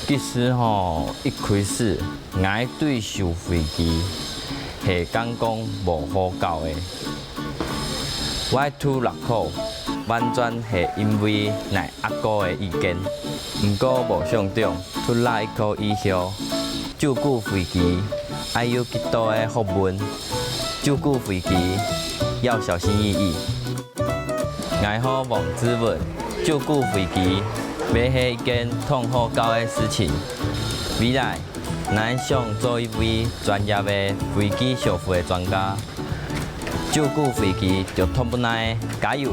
其实一开始，我对修飞机是讲无好教的。我拄6考，完全是因为咱阿哥的意见。不过无上长，拄拉1考以后，照顾飞机要有极多的学问，照顾飞机要小心翼翼。爱好王之文，照顾飞机要是一件痛好教的事情。未来，咱想做一位专业的飞机修复的专家，照顾飞机就脱不耐，加油！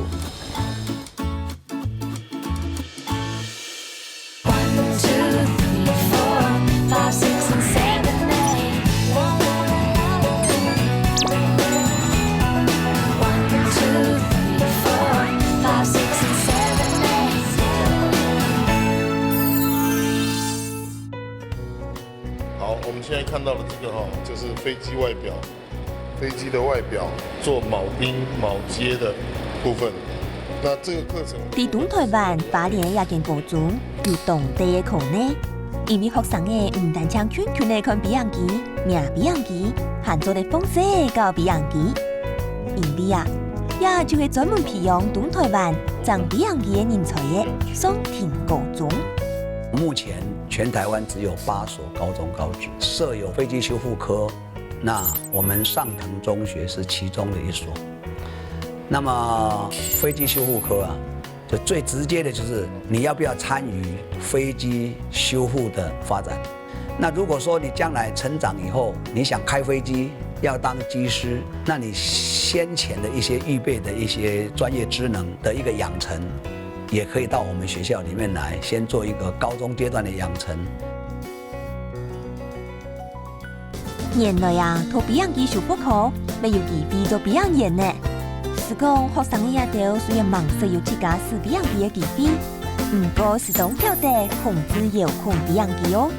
我们现在看到的这个就是飞机外表，飞机的外表做铆钉、铆接的部分。那这个课程，在东台湾花莲的夜间高中有当地的课呢，因为学生的唔单唱圈圈的看比样机、命比样机，还做的方式教比样机。因为也就会专门培养东台湾长比样机的人才的双庭高中。目前全台湾只有8所高中高职设有飞机修复科，那我们上藤中学是其中的一所。那么飞机修复科就最直接的就是你要不要参与飞机修复的发展。那如果说你将来成长以后，你想开飞机，要当机师，那你先前的一些预备的一些专业知能的一个养成，也可以到我们学校里面来，先做一个高中阶段的养成。原来读比样机修复科要有机飞做比样员呢。是讲学生的都虽然忙着要去驾驶比样机的机飞，不过是懂晓得控制遥控比样机哦。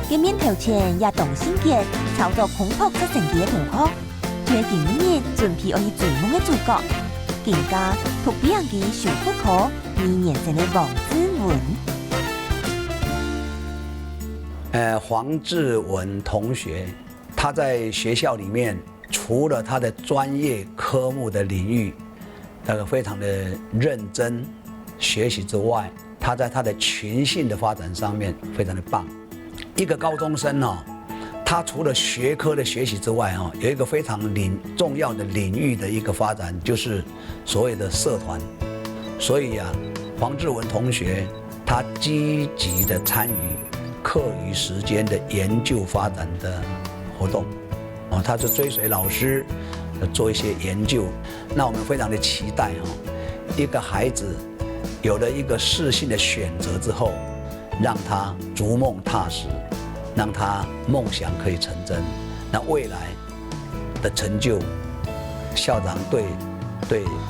见面头前也动心结操作空拍直升机的同学，就係今日準備可以追夢的主角，更加讀比樣機修復科2年生的黃志文。黃志文同學，他在學校裡面，除了他的專業科目的領域，那個非常的認真學習之外，他在他的群性的發展上面非常的棒。一個高中生他除了學科的學習之外有一個非常重要的領域的一個發展，就是所謂的社團。所以黃志文同學他積極的參與課餘時間的研究發展的活動，他就追隨老師做一些研究。那我們非常的期待一個孩子有了一個適性的選擇之後，讓他逐夢踏實，讓他夢想可以成真。那未來的成就，校長對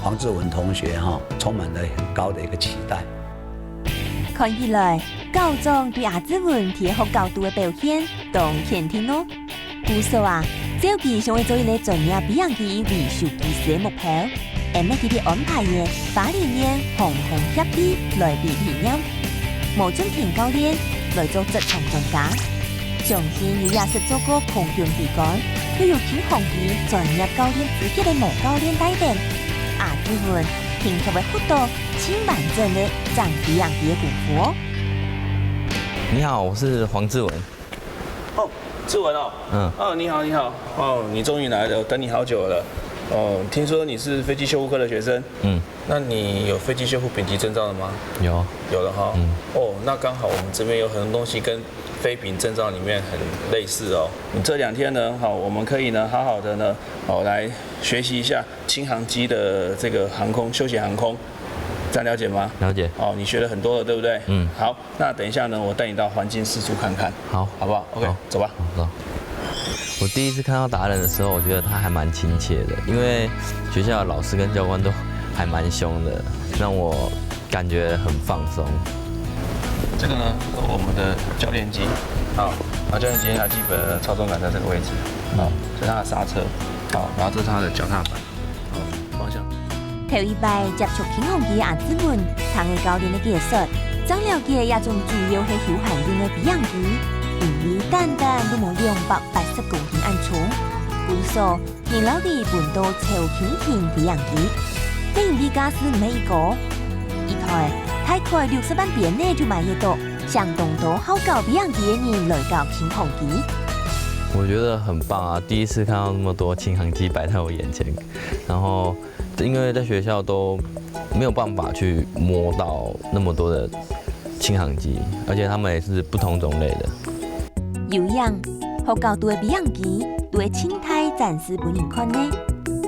黃志文同學充滿了很高的一個期待。看起來校長對阿志文提學角度的表現都肯定哦。據說早期想要做一個專業比樣機維修技師的目標，而佢哋安排嘅8年航空協會來比體驗。毛俊廷教練來做職場專家，相信有也是做過空中地幹，都有輕航機專業教練資格的毛教練帶領。阿志文聽說會獲得10萬整的長比樣機的功夫哦。你好，我是黃志文。志文你好，你終於來了，等你好久了。聽說你是飛機修復科的學生，那你有飛機修復丙級證照了嗎？有了哈。那剛好我們這邊有很多東西跟飛丙證照裡面很類似哦。你這2天呢，我們可以呢好好的呢，來學習一下輕航機的這個航空休閒航空，這樣了解嗎？了解。你學了很多了，對不對？好，那等一下呢，我帶你到環境四處看看，好不好 ？OK， 走吧。走。我第一次看到達人的時候，我覺得他還蠻親切的，因為學校的老師跟教官都還蠻兇的，讓我感覺很放鬆。這個呢，我們的教練機，教練機它基本的操縱桿在這個位置，這是它的剎車，然後這是它的腳踏板，方向。頭一擺接觸輕航機的阿志文，談嘅教練的技術，张了解也种主要是休闲用的比样机，因为单单都无280公斤安重，故所年老的本都超轻比样机，等于家私唔係一個，一台大概60萬邊呢就買得到，相當多好搞比樣機的人來搞輕航機。我觉得很棒啊！第一次看到那么多轻航机摆在我眼前，然后因为在学校都没有办法去摸到那么多的轻航机，而且它们也是不同种类的。有样學校對比樣機對青苔展示俾人看呢，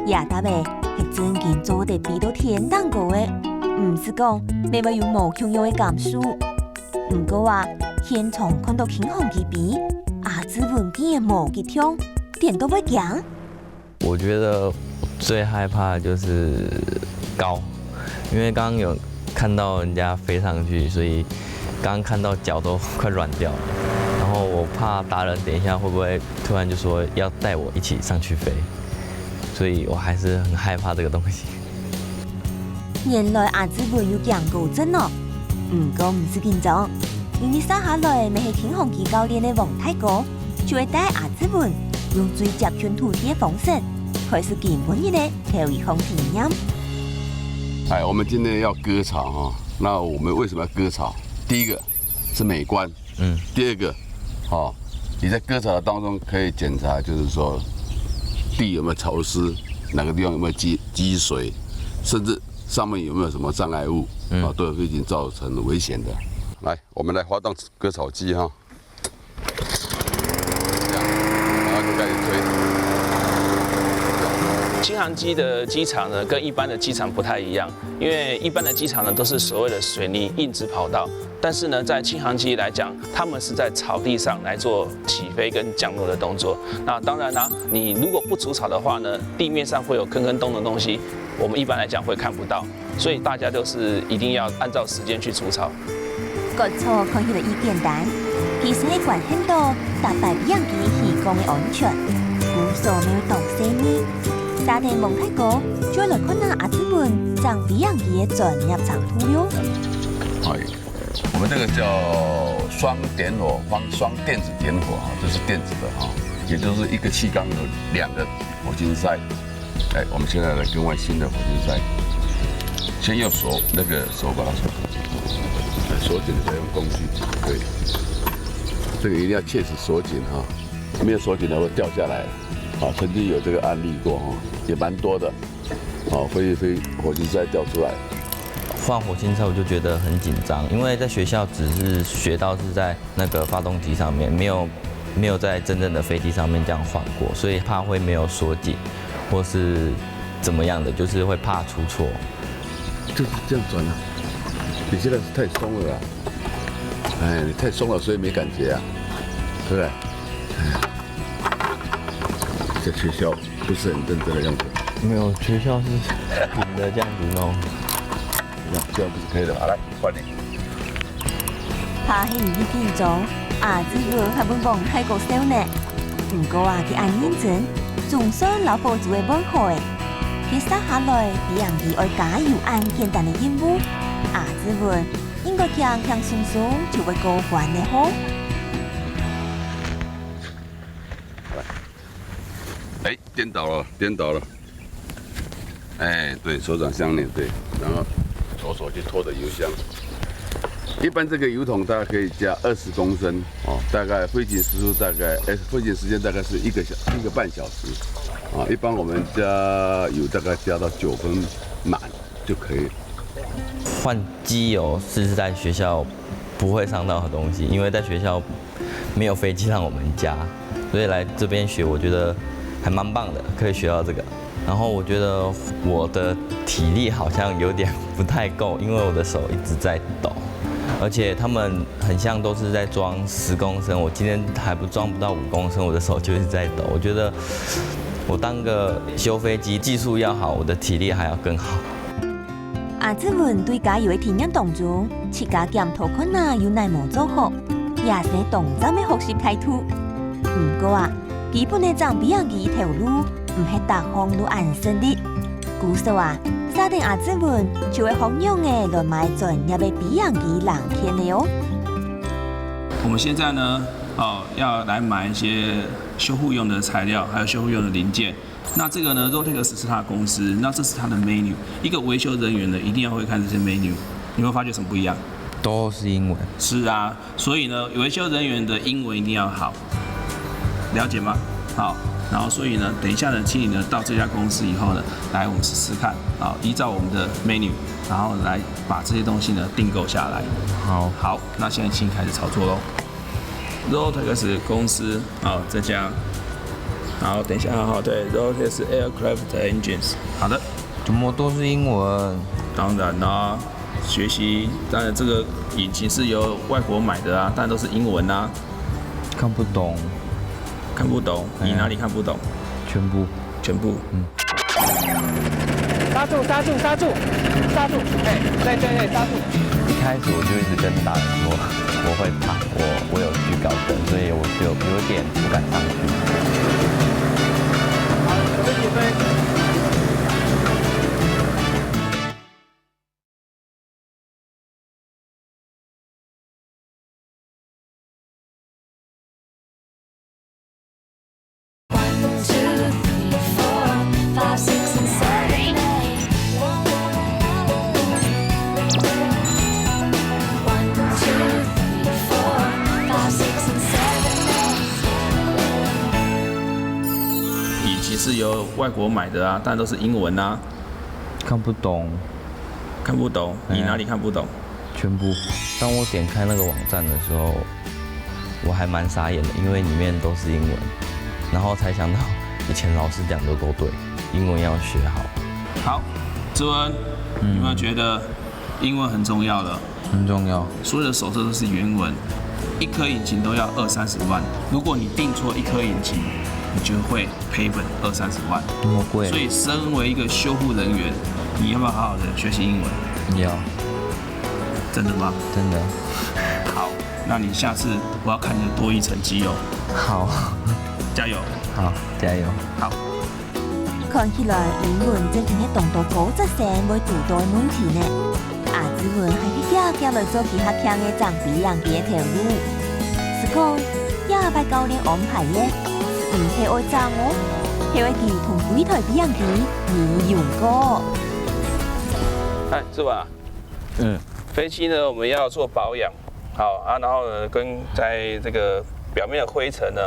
也搭嘅係真件做得比到天當高嘅，唔是講你咪有無窮有嘅感受。唔過話現場看到輕航機比。子文竟然冇幾痛，點都會驚。我覺得最害怕的就是高，因為剛剛有看到人家飛上去，所以剛剛看到腳都快軟掉了。然後我怕達人等一下會不會突然就說要帶我一起上去飛，所以我還是很害怕這個東西。原來子文有驚高症哦，唔過唔是緊張，因為生下來咪係輕航機教練嘅王太哥。就會帶子文用最接近土地的方式，開始基本的跳一項體驗。哎，我們今天要割草哈，那我們為什麼要割草？第一個是美觀，第二個，你在割草的當中可以檢查，就是說地有沒有潮濕，哪個地方有沒有積水，甚至上面有沒有什麼障礙物，都有已經造成危險的。來，我們來發動割草機哈。轻航機的機場呢，跟一般的機場不太一樣，因為一般的機場呢都是所謂的水泥硬質跑道，但是呢，在輕航機來講，他們是在草地上來做起飛跟降落的動作。那當然啦，你如果不除草的話呢，地面上會有坑坑洞的東西，我們一般來講會看不到，所以大家都是一定要按照時間去除草。割草看起來易簡單，其實係關係到搭擺比樣機起降嘅安全，故所沒有當細呢。大田王太哥再來看下子文將比樣機嘅專業長途了。我們這個叫雙點火，雙電子點火哈，這是電子的哈，也就是一個氣缸有2個火星塞。哎，我們現在來更換新的火星塞，先用手那個手把它鎖緊，再用工具可以。這個一定要切實鎖緊哈，沒有鎖緊的會掉下來。曾經有這個案例過哈，也蠻多的，飛火星塞掉出來。換火星塞我就覺得很緊張，因為在學校只是學到是在那個發動機上面，沒有在真正的飛機上面這樣換過，所以怕會沒有鎖緊，或是怎麼樣的，就是會怕出錯。就是這樣轉啊！你現在是太鬆了啦，哎，你太鬆了，所以沒感覺啊，對不對？在學校不是很認真的樣子。沒有，學校是平的這樣子弄。這樣不是可以的。好，來換你。怕係唔易緊張，子文係本王太過少呢。唔過佢按認真，總算老婆做嘅幫好嘅。佢生下來比樣機愛加油按簡單嘅任務，子文應該輕輕鬆鬆就會過關嘅好。哎，顛倒了，哎，對，手掌相連，對，然後左手去拖着油箱。一般這個油桶大概可以加20公升，大概飛行時速飛行時間大概是1個半小時，一般我們加油大概加到9分滿就可以。換機油是在學校不會傷到的東西，因為在學校沒有飛機讓我們加，所以來這邊學，我覺得還蠻棒的，可以學到這個。然後我覺得我的體力好像有點不太夠，因為我的手一直在抖，而且他們很像都是在裝10公升，我今天還裝不到5公升，我的手就一直在抖。我覺得我當個修飛機技術要好，我的體力還要更好。子文對加油的體驗當中，自家檢討看哪有哪冇做好，也是動作的學習態度。不過基本的裝比樣機條路唔係大項都安順的。故說沙家庭阿子们就會好用嘅來買專業嘅比樣機冷片的哦。我們現在呢，要來買一些修護用的材料，還有修護用的零件。那這個呢 Rotex 是它的公司，那這是它的 menu。一個維修人員呢，一定要會看這些 menu。你會發覺什麼不一樣？都是英文。是啊，所以呢，維修人員的英文一定要好，了解嗎？好，然後所以呢，等一下呢，請你呢到這家公司以後呢，來我們試試看，依照我們的 menu，然後來把這些東西呢訂購下來。好，那現在請開始操作嘍。Rotex 公司，這家。好，等一下，对 ，Rotex Aircraft Engines。好的，怎么都是英文？当然啦，学习，当然这个引擎是由外国买的啊，当然都是英文啊。看不懂，你哪里看不懂？全部。刹住！哎，对，刹住！一开始我就一直跟大人说我会怕，我有惧高症，所以我就有点不敢上去。准备起飞。是由外国买的啊，当然都是英文啊。看不懂，你哪里看不懂？全部。当我点开那个网站的时候，我还蛮傻眼的，因为里面都是英文，然后才想到以前老师讲的都对，英文要学好。好，志文，有没有觉得英文很重要了？很重要。所有的手册都是原文，一颗引擎都要20-30万，如果你订错一颗引擎，你就会赔本20-30万，那么贵。所以，身为一个修护人员，你要不要好好的学习英文？要。真的吗？真的。好，那你下次我要看你的多益成绩哦。好，加油。好，加油。好。看起來英文正係動到90%會做到問題呢。阿子文係去夾來做其他強嘅長比樣嘅條路，是講廿8教練安排嘅。唔係愛爭我，係為佢同幾台比樣機你用過。哎，志文啊，飛機呢我們要做保養，好啊，然後呢跟在這個表面的灰塵呢，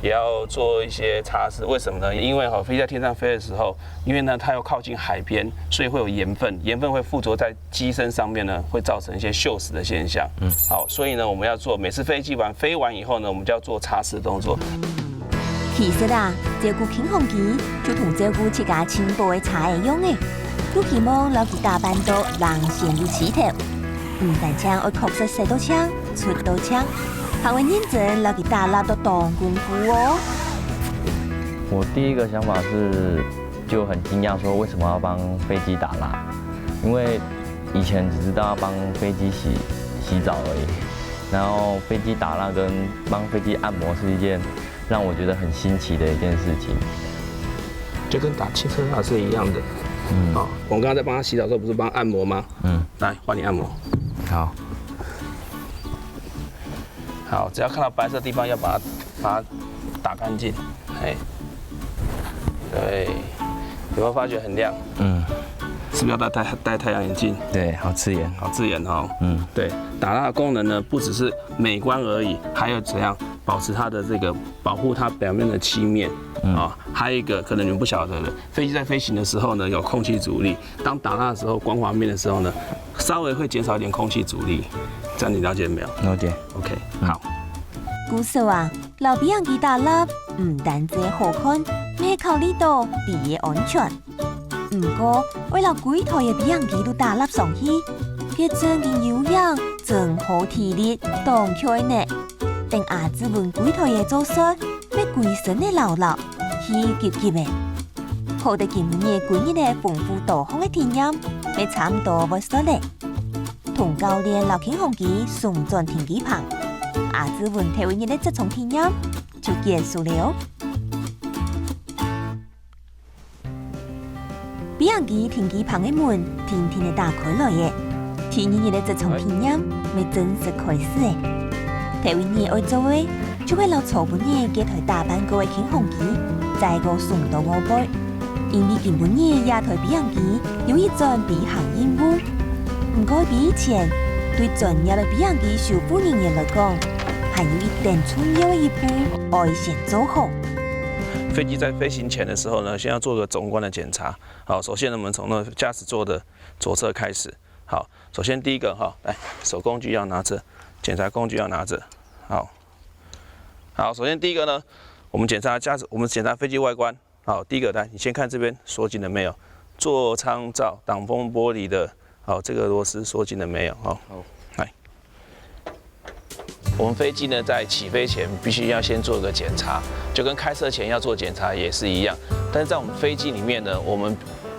也要做一些擦拭。為什麼呢？因為飛機在天上飛的時候，因為呢它要靠近海邊，所以會有鹽分，鹽分會附着在機身上面呢，會造成一些鏽蝕的現象。好，所以呢我們要做，每次飛完以後呢，我們就要做擦拭的動作。其實啊，照顧輕航機就同照顧自家親部嘅茶一樣嘅，都希望攞佢打扮到人先如此頭，唔但將要確實射到槍、出到槍，還會認真攞佢打蠟到當功夫哦。我第一個想法是，就很驚訝，說為什麼要幫飛機打蠟？因為以前只知道要幫飛機洗澡而已，然後飛機打蠟跟幫飛機按摩是一件讓我覺得很新奇的一件事情，就跟打汽車蠟是一樣的。好，我們剛剛在幫他洗澡的時候，不是幫他按摩嗎？來換你按摩。好，只要看到白色的地方，要把它打乾淨。哎，對，有沒有發覺很亮？是不是要戴太陽眼鏡？對，好刺眼，好刺眼哦。對，打蠟的功能呢，不只是美觀而已，還有怎樣保持它的這個保護它表面的漆面還有一個可能你們不曉得的，飛機在飛行的時候呢，有空氣阻力。當打蠟的時候，光滑面的時候呢，稍微會減少一點空氣阻力。這樣你了解沒有？了解。OK， 好。故說啊，老比樣機打蠟唔單止好看，咩考慮到第一安全。唔過為了幾台嘅比樣機都打蠟上去，佢真嘅有氧真好體力當開呢。等阿子文幾台嘅做術，咩鬼神嘅流流，氣急急嘅。好得今年幾日嘅豐富多空嘅體驗，咩差唔多會熟咧。同教練劉慶紅機送轉停機棚，阿子文睇完日嘅這種體驗就結束了。飞行机停机棚的门天天的打开来的，体验的这场体验未正式开始的。台湾人爱做的，就会留草本人给台大班过的轻航机，再个送到我背。因为根本人亚台飞行机有一种飞行任务，不过比以前对专业的飞行机修复人员来讲，还有一定重要的一步要先做好。飞机在飞行前的时候呢，先要做个总观的检查。好，首先呢，我们从那驾驶座的左侧开始。好，首先第一个哈，来手工具要拿着，检查工具要拿着。好，首先第一个呢，我们检查飞机外观。好，第一个来，你先看这边锁紧了没有？座舱罩、挡风玻璃的，好，这个螺丝锁紧了没有？好，来。我们飞机呢，在起飞前必须要先做一个检查，就跟开车前要做检查也是一样。但是在我们飞机里面呢，我们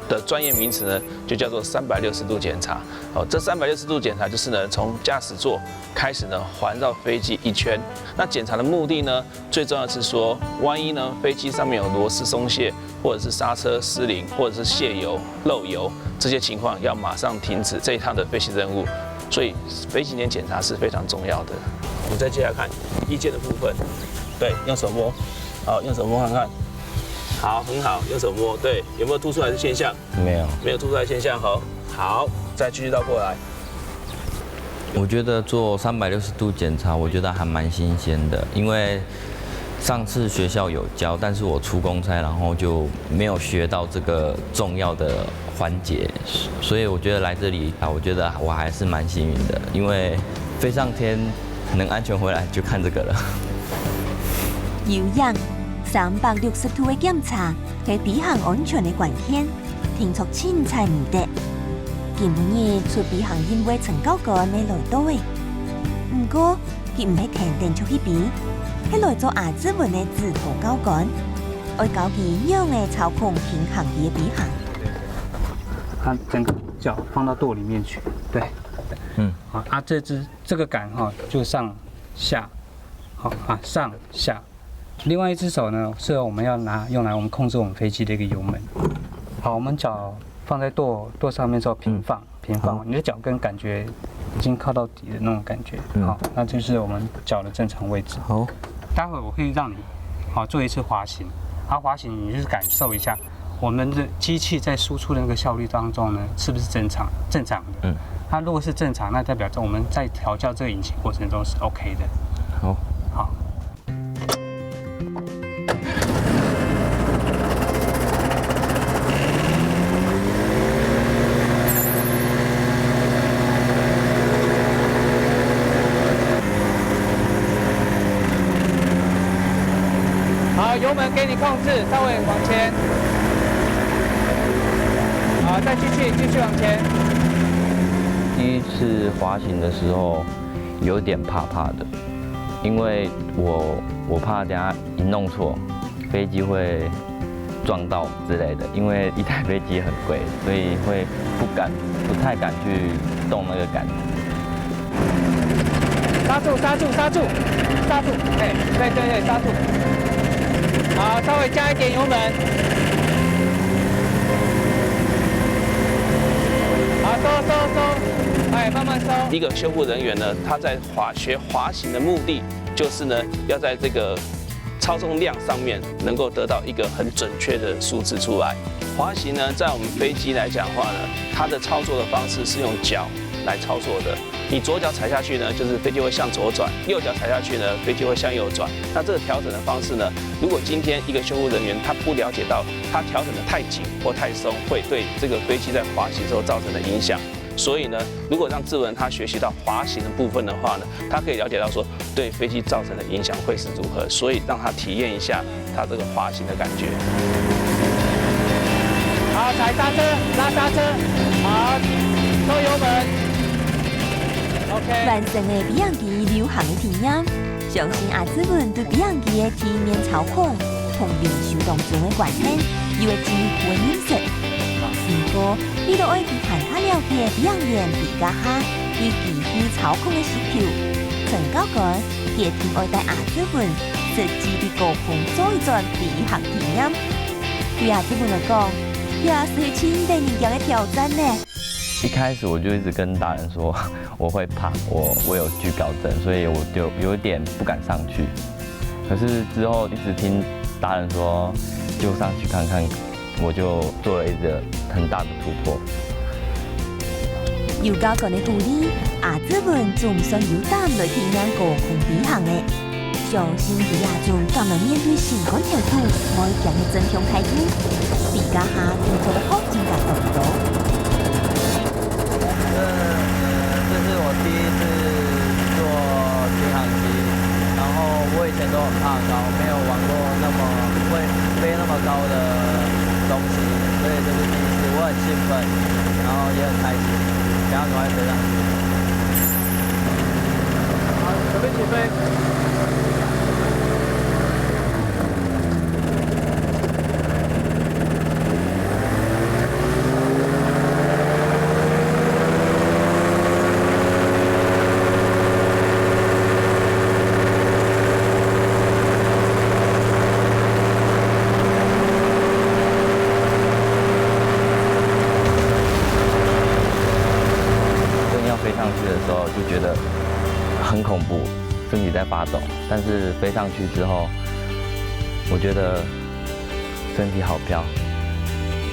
的专业名词呢，就叫做360度检查。好，这360度检查就是呢，从驾驶座开始呢，环绕飞机一圈。那检查的目的呢，最重要的是说，万一呢，飞机上面有螺丝松懈，或者是刹车失灵，或者是泄油、漏油这些情况，要马上停止这一趟的飞行任务。所以飞行前检查是非常重要的。我们再接下来看翼件的部分，对，用手摸，好，用手摸看看，好，很好，用手摸，对，有没有凸出来的现象？没有，没有凸出来的现象，好，再继续倒过来。我觉得做360度检查，我觉得还蛮新鲜的，因为上次学校有教，但是我出公差，然后就没有学到这个重要的环节，所以我觉得来这里啊，我觉得我还是蛮幸运的，因为飞上天能安全回来就看这个了。有氧360度的检查係飛行安全的關鍵，聽出凊彩唔得。根本嘢出飛行任務成交感未來到嘅，不過佢唔係停定出去飛，係來做亞洲文嘅指導交感，愛教佢樣嘅操控平衡機嘅飛行。它整个脚放到舵里面去，对，好啊，这个杆哈就上下，好啊上下。另外一只手呢，是我们要用来我们控制我们飞机的一个油门。好，我们脚放在舵上面之后平放，你的脚跟感觉已经靠到底的那种感觉。好，那就是我们脚的正常位置。好，待会我会让你好做一次滑行，滑行你就是感受一下我们的机器在输出的那个效率当中呢，是不是正常的？它如果是正常，那代表着我们在调教这个引擎过程中是 OK 的。好。好，油门给你控制，稍微往前。好，再继续往前。第一次滑行的时候有点怕的，因为我怕等下一弄错，飞机会撞到之类的。因为一台飞机很贵，所以会不太敢去动那个杆。刹住！哎，对，刹住。好，稍微加一点油门。好，收，哎，慢慢收。一个修护人员呢，他在学滑行的目的，就是呢，要在这个操纵量上面能够得到一个很准确的数字出来。滑行呢，在我们飞机来讲的话呢，它的操作的方式是用脚来操作的。你左脚踩下去呢，就是飞机会向左转；右脚踩下去呢，飞机会向右转。那这个调整的方式呢，如果今天一个修护人员他不了解到，他调整的太紧或太松，会对这个飞机在滑行时候造成的影响。所以呢，如果让志文他学习到滑行的部分的话呢，他可以了解到说对飞机造成的影响会是如何，所以让他体验一下他这个滑行的感觉。好，踩刹车，拉刹车，好，收油门。OK。完成的飞行机流行的体验，相信阿志文对飞行機嘅地面操控同練習當中嘅關係有個幾乎嘅認識。不過，你都愛去探討了解飛行員比較下對機器操控嘅需求。陳教官也挺愛帶阿志文實際地高空做一轉飛行體驗。對阿志文來講，也是亲对你强的挑战呢。一开始我就一直跟大人说我会怕，我有惧高症，所以我就有点不敢上去。可是之后一直听大人说就上去看看，我就做了一个很大的突破。有高高的鼓励，阿子文总算有胆来体验高空飞行的。相信在亚中敢来面对新款条途，我强的真向开始，比家下更做得好更加动作。这是我第一次做轻航机，然后我以前都很怕高，没有玩过那么会飞那么高的东西，所以这是第一次，我很兴奋，然后也很开心，想要赶快飞上去。好，准备起飞。就觉得很恐怖，身体在发抖。但是飞上去之后，我觉得身体好飘。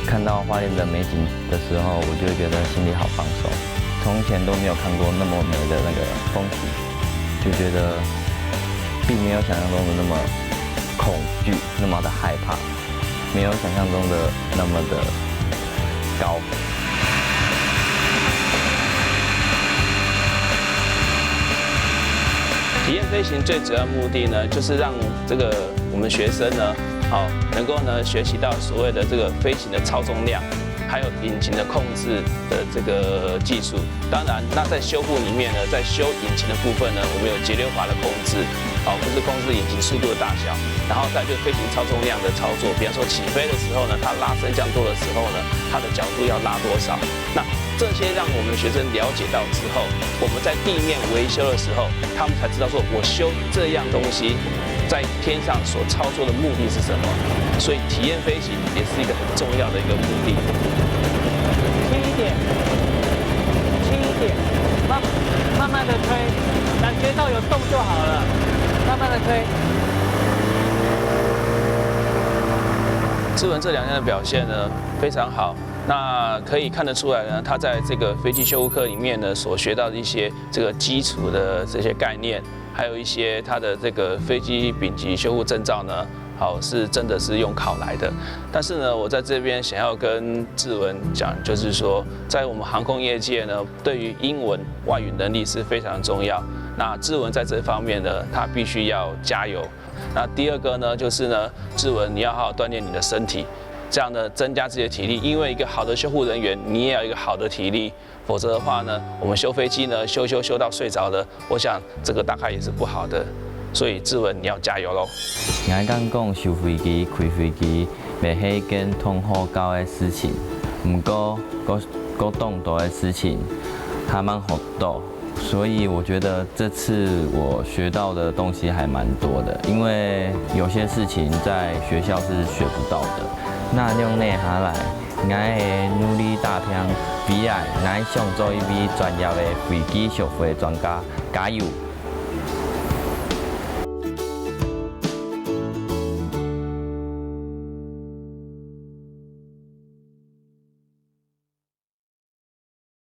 看到花莲的美景的时候，我就觉得心里好放松。从前都没有看过那么美的那个风景，就觉得并没有想象中的那么恐惧，那么的害怕，没有想象中的那么的高。体验飞行最主要目的呢，就是让我们学生呢，能够呢学习到所谓的这个飞行的操纵量，还有引擎的控制的这个技术。当然，那在修复里面呢，在修引擎的部分呢，我们有节流阀的控制，就是控制引擎速度的大小，然后再就飞行操纵量的操作。比方说起飞的时候呢，它拉升降落的时候呢，它的角度要拉多少？那这些让我们的学生了解到之后，我们在地面维修的时候，他们才知道说，我修这样东西，在天上所操作的目的是什么。所以体验飞行也是一个很重要的一个目的。轻一点，轻一点，慢慢的推，感觉到有动就好了，慢慢的推。志文这2天的表现呢非常好。那可以看得出来呢，他在这个飞机修护课里面呢，所学到的一些这个基础的这些概念，还有一些他的这个飞机丙级修护证照呢，是真的是用考来的。但是呢，我在这边想要跟志文讲，就是说，在我们航空业界呢，对于英文外语能力是非常重要。那志文在这方面呢，他必须要加油。那第二个呢，就是呢，志文你要好好锻炼你的身体。这样呢，增加自己的体力，因为一个好的修护人员，你也要一个好的体力，否则的话呢，我们修飞机呢，修到睡着了，我想这个大概也是不好的。所以志文你要加油喽！我敢讲修飞机、开飞机，袂是一件通好高的事情，不过动多的事情还蛮好做。所以我觉得这次我学到的东西还蛮多的，因为有些事情在学校是学不到的。那用内下来，我会努力打拼，未来我上做一位专业的飞机修复专家，加油！